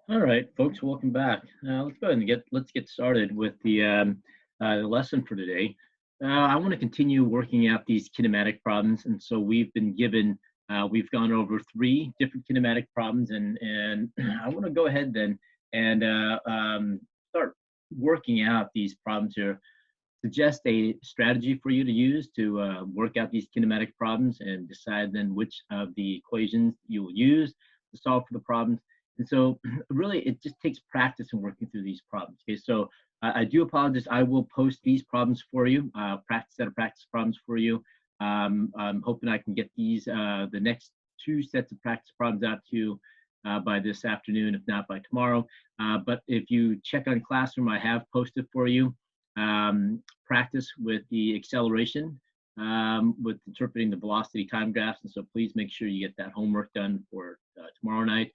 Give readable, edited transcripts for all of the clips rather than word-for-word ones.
All right, folks, welcome back. Let's go ahead and let's get started with the lesson for today. I want to continue working out these kinematic problems, and so we've gone over three different kinematic problems, and I want to go ahead then and start working out these problems here. Suggest a strategy for you to use to work out these kinematic problems and decide then which of the equations you will use to solve for the problems. And so really it just takes practice in working through these problems. Okay, so I do apologize. I will post these problems for you, practice set of practice problems for you. I'm hoping I can get the next two sets of practice problems out to you by this afternoon, if not by tomorrow. But if you check on Classroom, I have posted for you practice with the acceleration, with interpreting the velocity time graphs. And so please make sure you get that homework done for tomorrow night.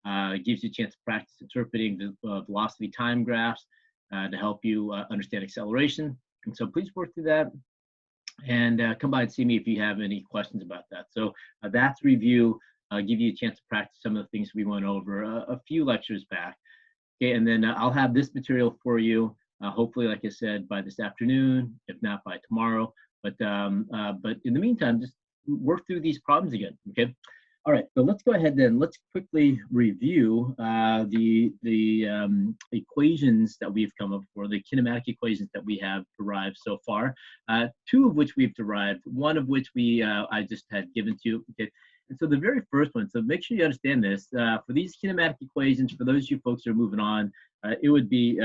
It gives you a chance to practice interpreting the velocity time graphs to help you understand acceleration. And so please work through that and come by and see me if you have any questions about that. So that's review, give you a chance to practice some of the things we went over a few lectures back. Okay, and then I'll have this material for you, hopefully, like I said, by this afternoon, if not by tomorrow. But in the meantime, just work through these problems again. Okay. All right. So let's go ahead then. Let's quickly review the equations that we've come up for, the kinematic equations that we have derived so far. Two of which we've derived, one of which I just had given to you. Okay. And so the very first one, so make sure you understand this, for these kinematic equations, for those of you folks who are moving on, it would be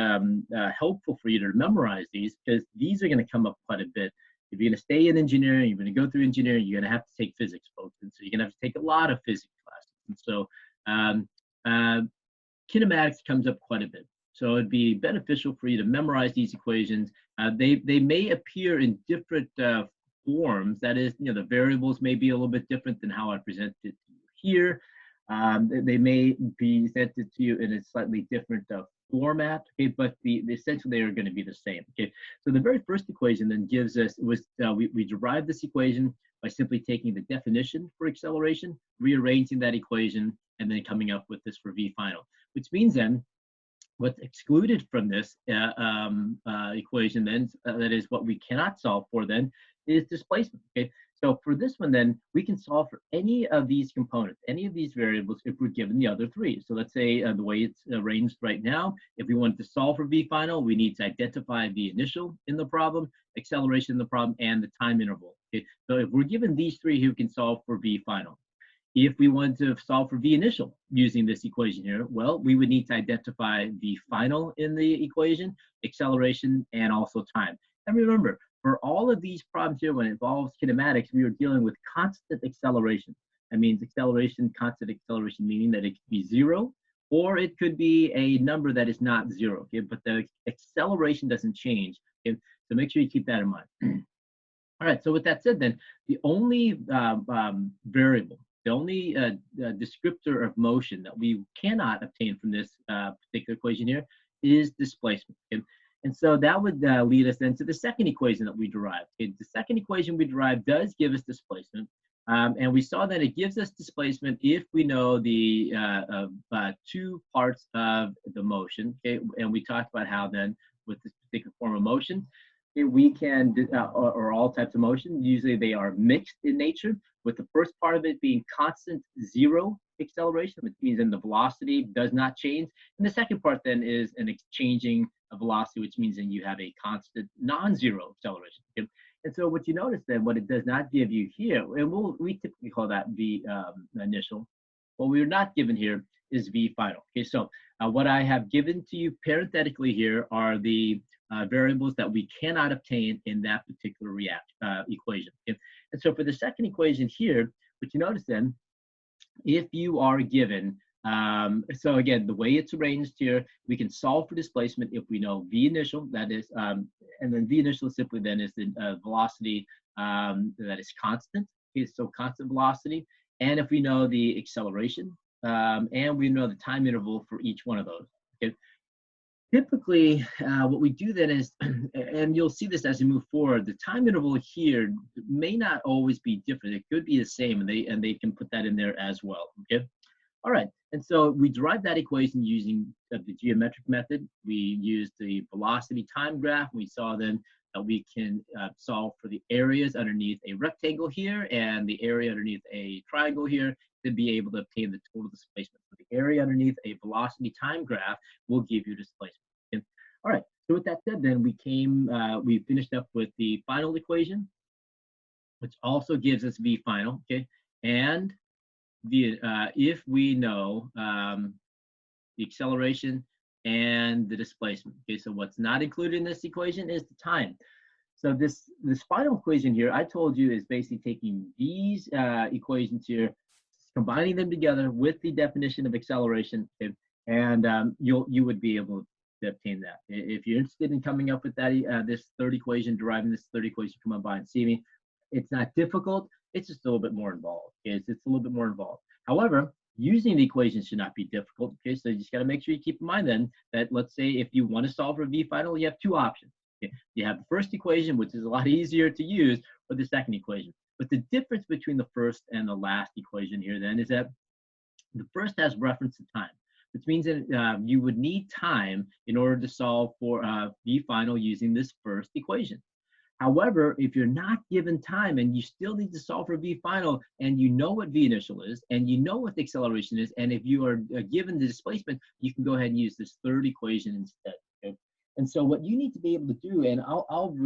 helpful for you to memorize these because these are going to come up quite a bit. If you're going to stay in engineering, you're going to go through engineering, you're going to have to take physics, folks. And so you're going to have to take a lot of physics classes. And so kinematics comes up quite a bit. So it'd be beneficial for you to memorize these equations. They may appear in different forms. That is, the variables may be a little bit different than how I present it to you here. They may be presented to you in a slightly different format, okay, but essentially they are going to be the same. Okay, so the very first equation then gives us we derived this equation by simply taking the definition for acceleration, rearranging that equation, and then coming up with this for v final, which means then what's excluded from this equation then, that is what we cannot solve for then, is displacement. Okay, so for this one then, we can solve for any of these components, any of these variables if we're given the other three. So let's say the way it's arranged right now, if we wanted to solve for v final, we need to identify the initial in the problem, acceleration in the problem, and the time interval. Okay, so if we're given these three, we can solve for v final. If we want to solve for v initial using this equation here, well, we would need to identify the final in the equation, acceleration, and also time. And remember, for all of these problems here, when it involves kinematics, we are dealing with constant acceleration. That means constant acceleration, meaning that it could be zero, or it could be a number that is not zero, okay? But the acceleration doesn't change, okay? So make sure you keep that in mind. All right, so with that said then, the only variable, the only descriptor of motion that we cannot obtain from this particular equation here is displacement. Okay? And so that would lead us then to the second equation that we derived. Okay? The second equation we derived does give us displacement. And we saw that it gives us displacement if we know the two parts of the motion. Okay? And we talked about how then with this particular form of motion, we can, or all types of motion, usually they are mixed in nature, with the first part of it being constant zero acceleration, which means then the velocity does not change. And the second part then is an changing velocity, which means then you have a constant non-zero acceleration. Okay? And so what you notice then, what it does not give you here, and we typically call that v initial, what we're not given here is v final. Okay, so what I have given to you parenthetically here are the variables that we cannot obtain in that particular equation. Okay? And so for the second equation here, what you notice then, if you are given, so again, the way it's arranged here, we can solve for displacement if we know v initial, that is, and then v initial simply then is the velocity that is constant, okay, so constant velocity, and if we know the acceleration, and we know the time interval for each one of those. Okay. Typically, what we do then is, and you'll see this as we move forward, the time interval here may not always be different. It could be the same, and they can put that in there as well. Okay. All right, and so we derived that equation using the geometric method. We used the velocity time graph. We saw then that we can solve for the areas underneath a rectangle here and the area underneath a triangle here to be able to obtain the total displacement. So the area underneath a velocity time graph will give you displacement. Okay? All right, so with that said, then we finished up with the final equation, which also gives us V final, okay? And if we know the acceleration and the displacement. Okay, so what's not included in this equation is the time. So this final equation here, I told you, is basically taking these equations here, combining them together with the definition of acceleration, okay, and you would be able to obtain that. If you're interested in coming up with that this third equation, deriving this third equation, come on by and see me. It's not difficult. It's just a little bit more involved. Okay? It's a little bit more involved. However, using the equation should not be difficult. Okay, so you just got to make sure you keep in mind then that, let's say, if you want to solve for V final, you have two options. Okay? You have the first equation, which is a lot easier to use, or the second equation. But the difference between the first and the last equation here then is that the first has reference to time, which means that you would need time in order to solve for V final using this first equation. However, if you're not given time and you still need to solve for V final, and you know what V initial is, and you know what the acceleration is, and if you are given the displacement, you can go ahead and use this third equation instead. Okay? And so what you need to be able to do, and I'll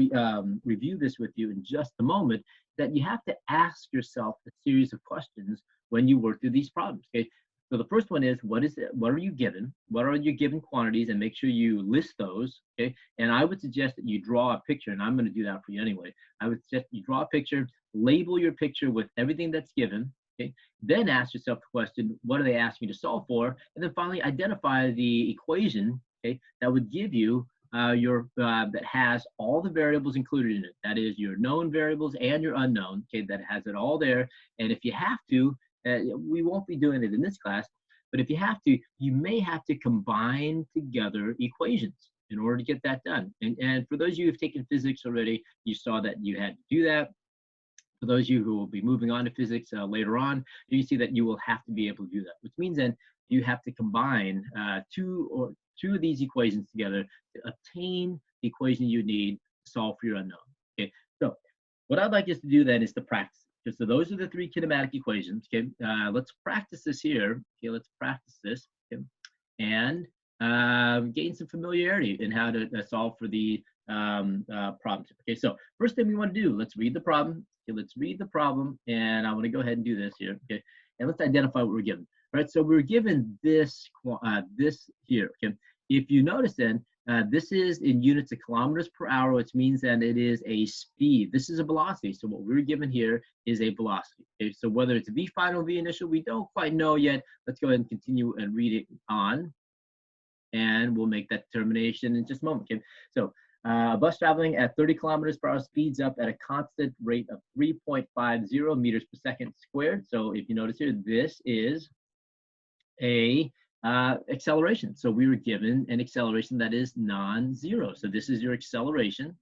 review this with you in just a moment, that you have to ask yourself a series of questions when you work through these problems. Okay? So the first one is, what is it? What are you given? What are your given quantities? And make sure you list those. Okay. And I would suggest that you draw a picture, and I'm going to do that for you anyway. I would suggest you draw a picture, label your picture with everything that's given. Okay. Then ask yourself the question, what are they asking you to solve for? And then finally identify the equation, okay, that would give you that has all the variables included in it. That is your known variables and your unknown. Okay. That has it all there. And if you have to, we won't be doing it in this class, but if you have to, you may have to combine together equations in order to get that done. And for those of you who've taken physics already, you saw that you had to do that. For those of you who will be moving on to physics later on, you see that you will have to be able to do that, which means then you have to combine two of these equations together to obtain the equation you need to solve for your unknown. Okay, so what I'd like us to do then is to practice. So those are the three kinematic equations. Okay, let's practice this here. Okay, let's practice this, okay? And gain some familiarity in how to solve for the problems. Okay, so first thing we want to do, let's read the problem. Okay, let's read the problem, and I want to go ahead and do this here. Okay, and let's identify what we're given. All right, so we're given this here. Okay, if you notice then, this is in units of kilometers per hour, which means that it is a speed. This is a velocity. So what we're given here is a velocity. Okay, so whether it's V final, V initial, we don't quite know yet. Let's go ahead and continue and read it on, and we'll make that determination in just a moment. Okay, so a bus traveling at 30 kilometers per hour speeds up at a constant rate of 3.50 meters per second squared. So if you notice here, this is a acceleration. So we were given an acceleration that is non-zero. So this is your acceleration,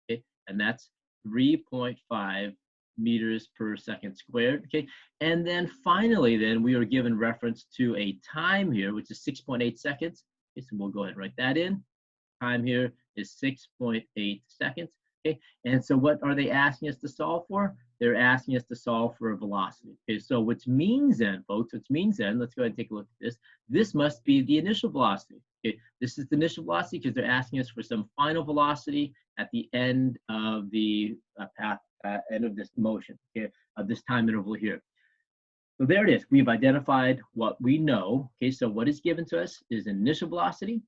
okay, and that's 3.5 meters per second squared. Okay, and then finally, then we are given reference to a time here, which is 6.8 seconds. Okay, so we'll go ahead and write that in. Time here is 6.8 seconds. Okay, and so what are they asking us to solve for? They're asking us to solve for a velocity. Okay, so which means then, folks, let's go ahead and take a look at this. This must be the initial velocity. Okay, this is the initial velocity because they're asking us for some final velocity at the end of the path, end of this motion, okay, of this time interval here. So there it is. We've identified what we know. Okay, so what is given to us is initial velocity,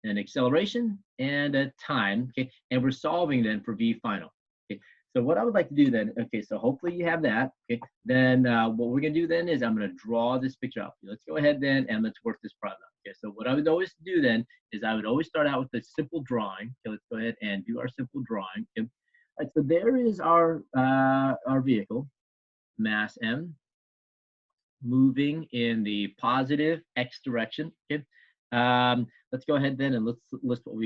an acceleration, and a time. Okay, and we're solving then for V final. Okay, so what I would like to do then, okay, so hopefully you have that. Okay, then what we're gonna do then is I'm gonna draw this picture out. Let's go ahead then and let's work this problem out. Okay, so what I would always do then is I would always start out with a simple drawing. Okay, let's go ahead and do our simple drawing. Okay. All right, so there is our vehicle, mass M, moving in the positive x direction. Okay. Let's go ahead then and let's list what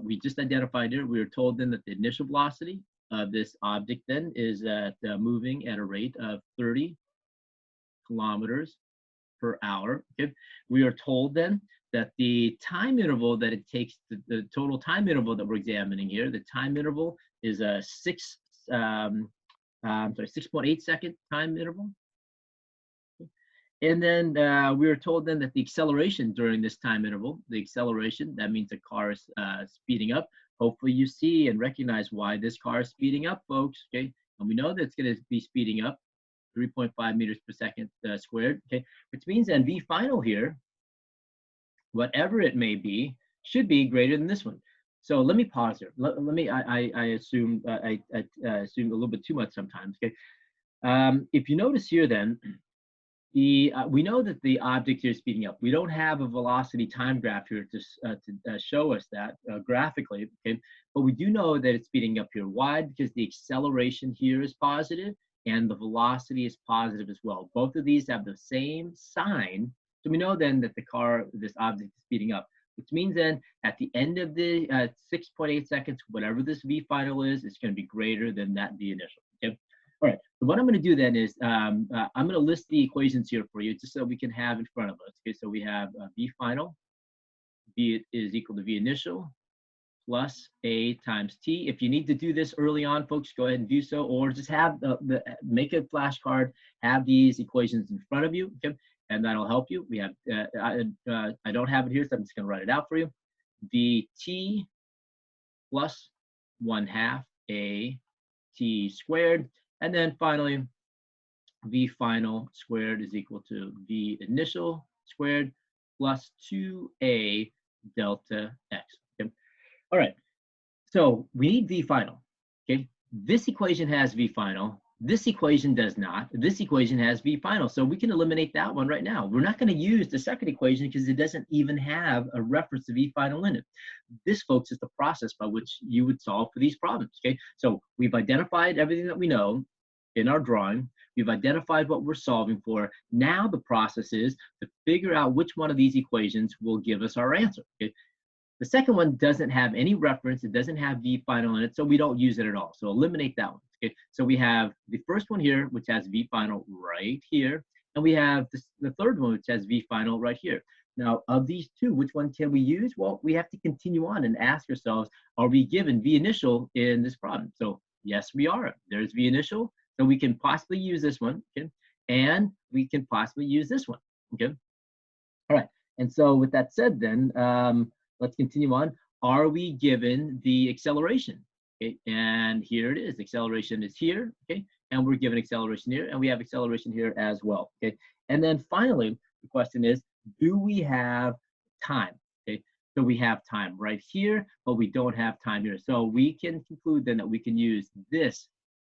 we just identified here. We were told then that the initial velocity of this object then is moving at a rate of 30 kilometers per hour. Okay, we are told then that the time interval that it takes, the total time interval that we're examining here, the time interval is a 6.8 second time interval. And then we were told then that the acceleration during this time interval, the acceleration, that means the car is speeding up. Hopefully you see and recognize why this car is speeding up, folks, okay? And we know that it's going to be speeding up 3.5 meters per second squared, okay? Which means then V final here, whatever it may be, should be greater than this one. So let me pause here. Let me, I assume I assume a little bit too much sometimes, okay? If you notice here then, we know that the object here is speeding up. We don't have a velocity time graph here to show us that graphically, okay? But we do know that it's speeding up here. Why? Because the acceleration here is positive and the velocity is positive as well. Both of these have the same sign. So we know then that this object is speeding up, which means then at the end of the 6.8 seconds, whatever this V final is, it's going to be greater than that V initial, okay? All right, so what I'm going to do then is I'm going to list the equations here for you just so we can have in front of us. Okay, so we have V final, V is equal to V initial plus A times T. If you need to do this early on, folks, go ahead and do so, or just have make a flashcard, have these equations in front of you, okay, and that'll help you. We have, I don't have it here, so I'm just going to write it out for you. VT plus 1/2 A T squared. And then finally, V final squared is equal to V initial squared plus 2A delta X. Okay? All right, so we need V final. Okay, this equation has V final. This equation does not. This equation has V final. So we can eliminate that one right now. We're not going to use the second equation because it doesn't even have a reference to V final in it. This, folks, is the process by which you would solve for these problems. Okay, so we've identified everything that we know in our drawing. We've identified what we're solving for. Now the process is to figure out which one of these equations will give us our answer. Okay? The second one doesn't have any reference. It doesn't have V final in it, so we don't use it at all. So eliminate that one. Okay? So we have the first one here, which has V final right here, and we have the third one, which has V final right here. Now, of these two, which one can we use? Well, we have to continue on and ask ourselves, are we given V initial in this problem? So yes, we are. There's V initial. So we can possibly use this one, okay? And we can possibly use this one, okay? All right, and so with that said then, let's continue on. Are we given the acceleration? Okay, and here it is. Acceleration is here, okay? And we're given acceleration here, and we have acceleration here as well, okay? And then finally, the question is, do we have time, okay? So we have time right here, but we don't have time here. So we can conclude then that we can use this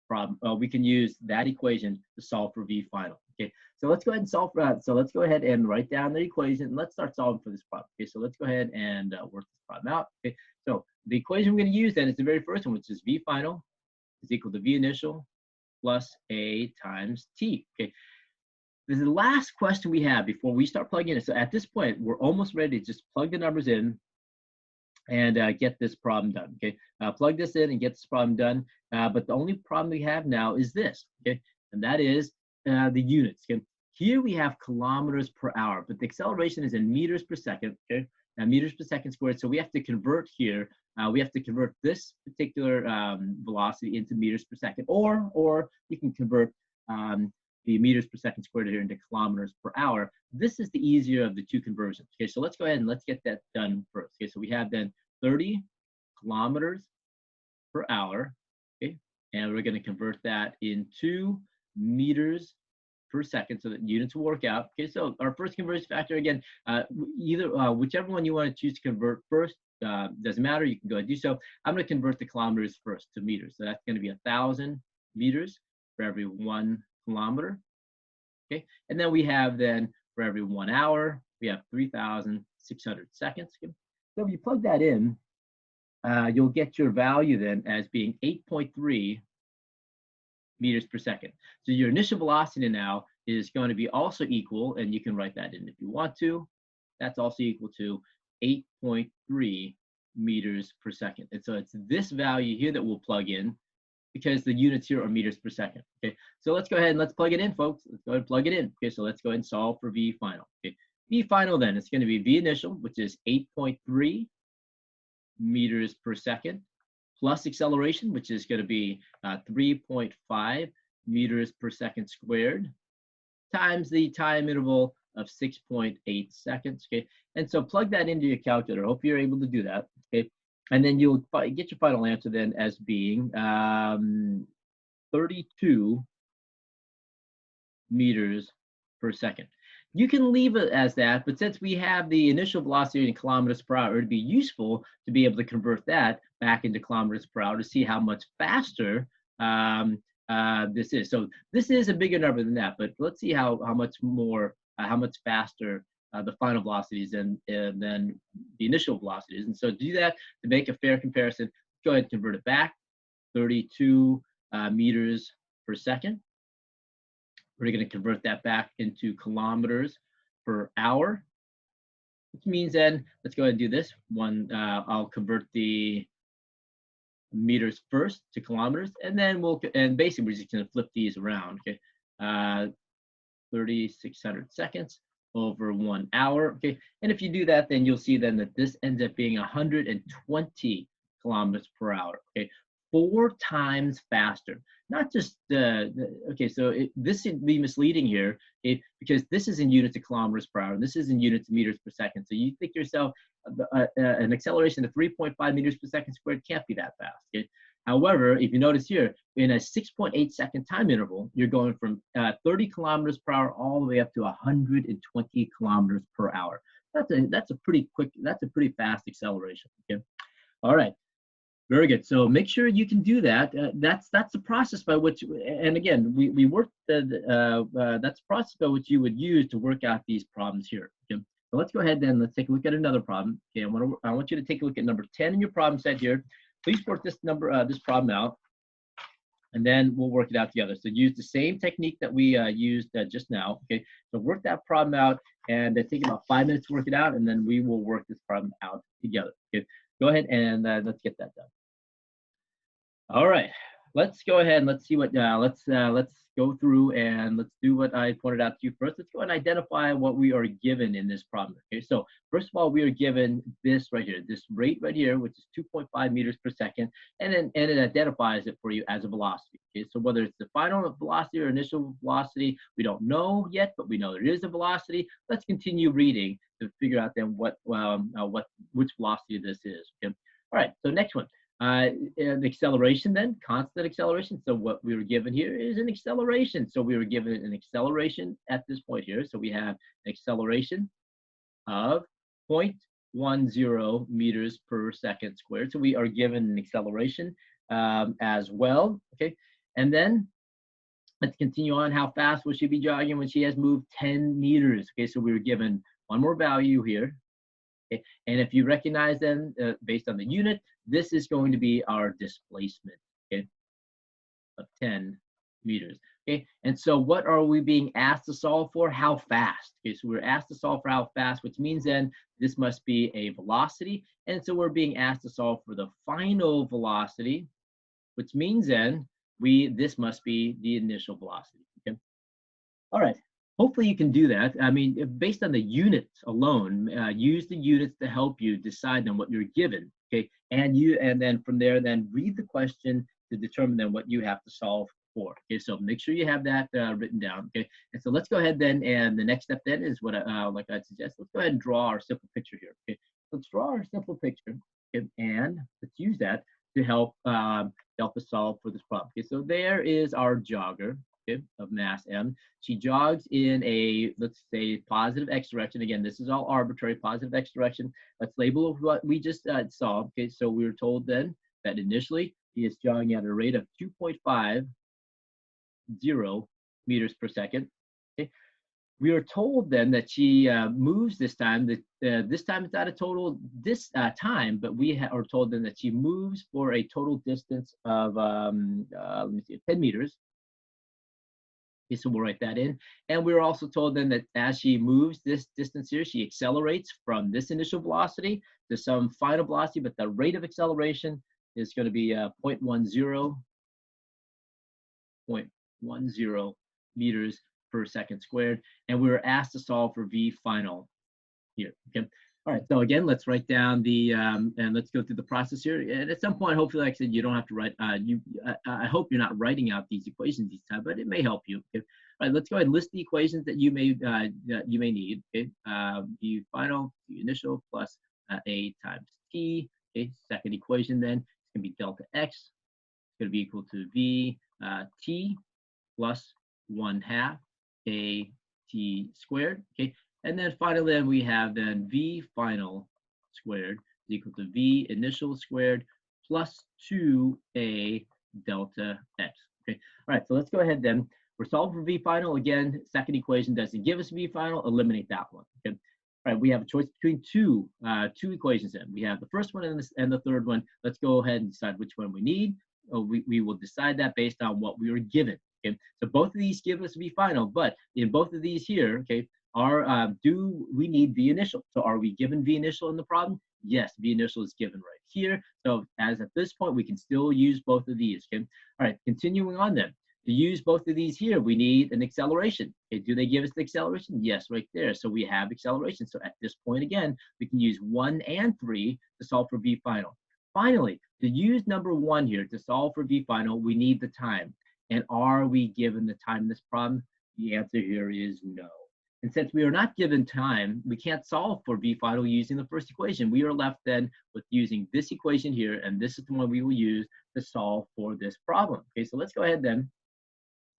problem. We can use that equation to solve for V final. Okay, so let's go ahead and solve for that. So let's go ahead and write down the equation. And let's start solving for this problem. Okay, so let's go ahead and work this problem out. Okay, so the equation we're going to use then is the very first one, which is V final is equal to V initial plus A times T. Okay, this is the last question we have before we start plugging in. So at this point, we're almost ready to just plug the numbers in and get this problem done, okay? Plug this in and get this problem done. But the only problem we have now is this, okay? And that is the units, okay? Here we have kilometers per hour, but the acceleration is in meters per second, okay? Meters per second squared, so we have to convert here. We have to convert this particular velocity into meters per second, or you can convert the meters per second squared here into kilometers per hour. This is the easier of the two conversions. Okay, so let's go ahead and let's get that done first. Okay, so we have then 30 kilometers per hour, okay, and we're going to convert that into meters per second so that units will work out. Okay, so our first conversion factor, again, whichever one you want to choose to convert first, doesn't matter, you can go ahead and do so. I'm going to convert the kilometers first to meters. So that's going to be 1,000 meters for every 1 kilometer. Okay, and then we have then for every 1 hour, we have 3,600 seconds. Okay? So if you plug that in, you'll get your value then as being 8.3 meters per second. So your initial velocity now is going to be also equal, and you can write that in if you want to, that's also equal to 8.3 meters per second. And so it's this value here that we'll plug in because the units here are meters per second. Okay, so let's go ahead and let's plug it in, folks. Let's go ahead and plug it in. Okay, so let's go ahead and solve for V final. Okay, V final then, it's going to be V initial, which is 8.3 meters per second, plus acceleration, which is going to be 3.5 meters per second squared, times the time interval of 6.8 seconds. Okay, and so plug that into your calculator. Hope you're able to do that. Okay, and then you'll get your final answer then as being 32 meters per second. You can leave it as that, but since we have the initial velocity in kilometers per hour, it'd be useful to be able to convert that back into kilometers per hour to see how much faster this is. So this is a bigger number than that, but let's see how much more, how much faster the final velocities than the initial velocities. And so to do that, to make a fair comparison, go ahead and convert it back, 32 meters per second. We're going to convert that back into kilometers per hour, which means then, let's go ahead and do this. I'll convert the meters first to kilometers, and then basically we're just going to flip these around. Okay, 3,600 seconds over 1 hour. Okay, and if you do that, then you'll see then that this ends up being 120 kilometers per hour. Okay, 4 times faster. Not just okay, so this would be misleading here because this is in units of kilometers per hour and this is in units of meters per second. So you think to yourself an acceleration of 3.5 meters per second squared can't be that fast. Okay? However, if you notice here, in a 6.8 second time interval, you're going from 30 kilometers per hour all the way up to 120 kilometers per hour. That's a pretty fast acceleration. Okay, all right. Very good. So make sure you can do that. That's the process by which, and again, we worked. That's the process by which you would use to work out these problems here. Okay. So let's go ahead then. Let's take a look at another problem. Okay. I want you to take a look at number 10 in your problem set here. Please work this problem out, and then we'll work it out together. So use the same technique that we used just now. Okay. So work that problem out, and take about 5 minutes to work it out, and then we will work this problem out together. Okay. Go ahead and let's get that done. All right, let's go ahead and let's see what, let's go through and let's do what I pointed out to you first. Let's go and identify what we are given in this problem. Okay, so first of all, we are given this right here, this rate right here, which is 2.5 meters per second, and it identifies it for you as a velocity. Okay, so whether it's the final velocity or initial velocity, we don't know yet, but we know there is a velocity. Let's continue reading to figure out then which velocity this is. Okay, all right, so next one. The acceleration then, constant acceleration. So what we were given here is an acceleration. So we were given an acceleration at this point here. So we have an acceleration of 0.10 meters per second squared. So we are given an acceleration as well. Okay, and then let's continue on. How fast will she be jogging when she has moved 10 meters? Okay, so we were given one more value here. Okay. And if you recognize them based on the unit, this is going to be our displacement, okay, of 10 meters. Okay, and so what are we being asked to solve for? How fast? Okay, so we're asked to solve for how fast, which means then this must be a velocity, and so we're being asked to solve for the final velocity, which means then this must be the initial velocity. Okay, all right. Hopefully you can do that. I mean, based on the units alone, use the units to help you decide on what you're given, okay? And then from there, then read the question to determine then what you have to solve for. Okay, so make sure you have that written down, okay? And so let's go ahead then, and the next step then is what like I'd suggest, let's go ahead and draw our simple picture here, okay? Let's draw our simple picture, okay? And let's use that to help us solve for this problem. Okay, so there is our jogger, of mass m. She jogs in a, let's say, positive x direction. Again, this is all arbitrary, positive x direction. Let's label what we just saw. Okay, so we were told then that initially he is jogging at a rate of 2.50 meters per second. Okay, we are told then that she moves this time. This time it's not a total time, but we are told then that she moves for a total distance of let me see, 10 meters. Okay, so we'll write that in. And we were also told then that as she moves this distance here, she accelerates from this initial velocity to some final velocity, but the rate of acceleration is going to be 0.10 0.10 meters per second squared. And we were asked to solve for V final here. Okay. All right. So again, let's write down the and let's go through the process here. And at some point, hopefully, like I said, you don't have to write. I hope you're not writing out these equations each time, but it may help you. Okay. All right. Let's go ahead and list the equations that you may need. Okay. V final, V initial plus A times T. Okay. Second equation then it's going to be delta X. It's going to be equal to V T plus 1/2 A T squared. Okay. And then finally, then we have then V final squared is equal to V initial squared plus 2A delta X. Okay. All right. So let's go ahead then. We're solving for V final. Again, second equation doesn't give us V final. Eliminate that one. Okay. All right. We have a choice between two equations then. We have the first one and the third one. Let's go ahead and decide which one we need. We will decide that based on what we were given. Okay. So both of these give us V final, but in both of these here, okay, do we need V initial? So are we given V initial in the problem? Yes, V initial is given right here. So as at this point, we can still use both of these. Okay. All right. Continuing on then. To use both of these here, we need an acceleration. Okay. Do they give us the acceleration? Yes, right there. So we have acceleration. So at this point, again, we can use 1 and 3 to solve for V final. Finally, to use number 1 here to solve for V final, we need the time. And are we given the time in this problem? The answer here is no. And since we are not given time, we can't solve for V final using the first equation. We are left then with using this equation here, and this is the one we will use to solve for this problem. Okay, so let's go ahead then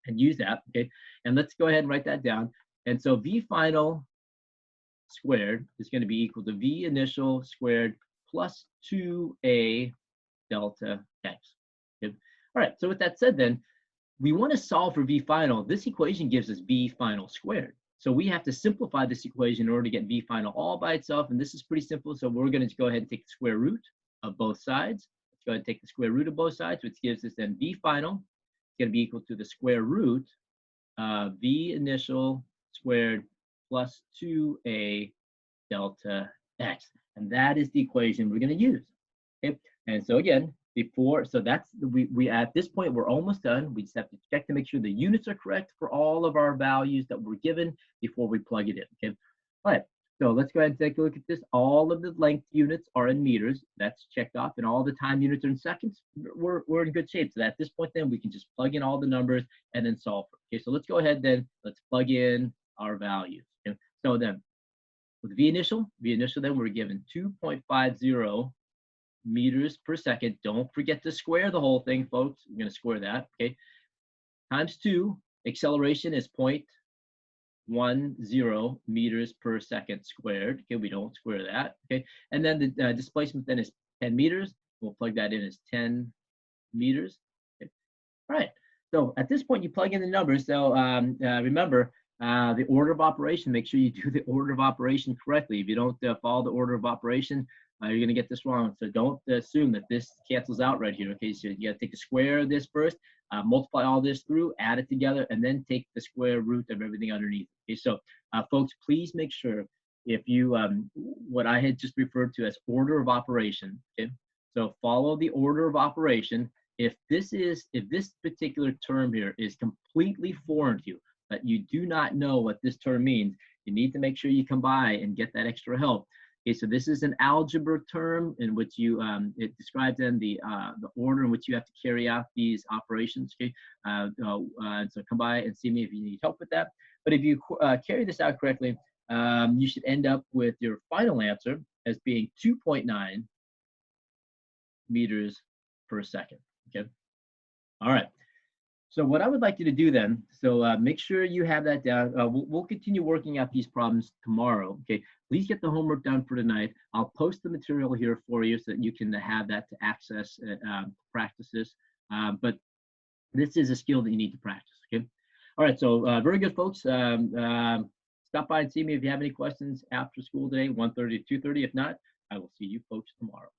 and use that. Okay, and let's go ahead and write that down. And so V final squared is going to be equal to V initial squared plus 2A delta X. Okay. All right, so with that said then, we want to solve for V final. This equation gives us V final squared. So we have to simplify this equation in order to get V final all by itself. And this is pretty simple. So we're going to go ahead and take the square root of both sides. Let's go ahead and take the square root of both sides, which gives us then V final. It's going to be equal to the square root of V initial squared plus 2A delta X. And that is the equation we're going to use. Okay. And so again, so that's we at this point we're almost done. We just have to check to make sure the units are correct for all of our values that were given before we plug it in. Okay. All right. So let's go ahead and take a look at this. All of the length units are in meters. That's checked off, and all the time units are in seconds. We're in good shape. So at this point, then we can just plug in all the numbers and then solve for it. Okay. So let's go ahead then. Let's plug in our values. Okay. So then with V initial then we're given 2.50 meters per second. Don't forget to square the whole thing, folks. We're going to square that. Okay. Times 2. Acceleration is 0.10 meters per second squared. Okay. We don't square that. Okay. And then the displacement then is 10 meters. We'll plug that in as 10 meters. Okay. All right. So at this point, you plug in the numbers. So remember, the order of operation, make sure you do the order of operation correctly. If you don't follow the order of operation, you're going to get this wrong. So don't assume that this cancels out right here. Okay, so you got to take the square of this first, multiply all this through, add it together, and then take the square root of everything underneath. Okay, so folks, please make sure if you, what I had just referred to as order of operation, okay, so follow the order of operation. If this particular term here is completely foreign to you, that you do not know what this term means, you need to make sure you come by and get that extra help. Okay, so this is an algebra term in which you it describes then the order in which you have to carry out these operations. Okay, so come by and see me if you need help with that. But if you carry this out correctly, you should end up with your final answer as being 2.9 meters per second. Okay, all right. So what I would like you to do then, so make sure you have that down. We'll continue working out these problems tomorrow. Okay, please get the homework done for tonight. I'll post the material here for you so that you can have that to access practice this. But this is a skill that you need to practice. Okay, all right. So very good, folks. Stop by and see me if you have any questions after school today, 1:30 to 2:30. If not, I will see you folks tomorrow.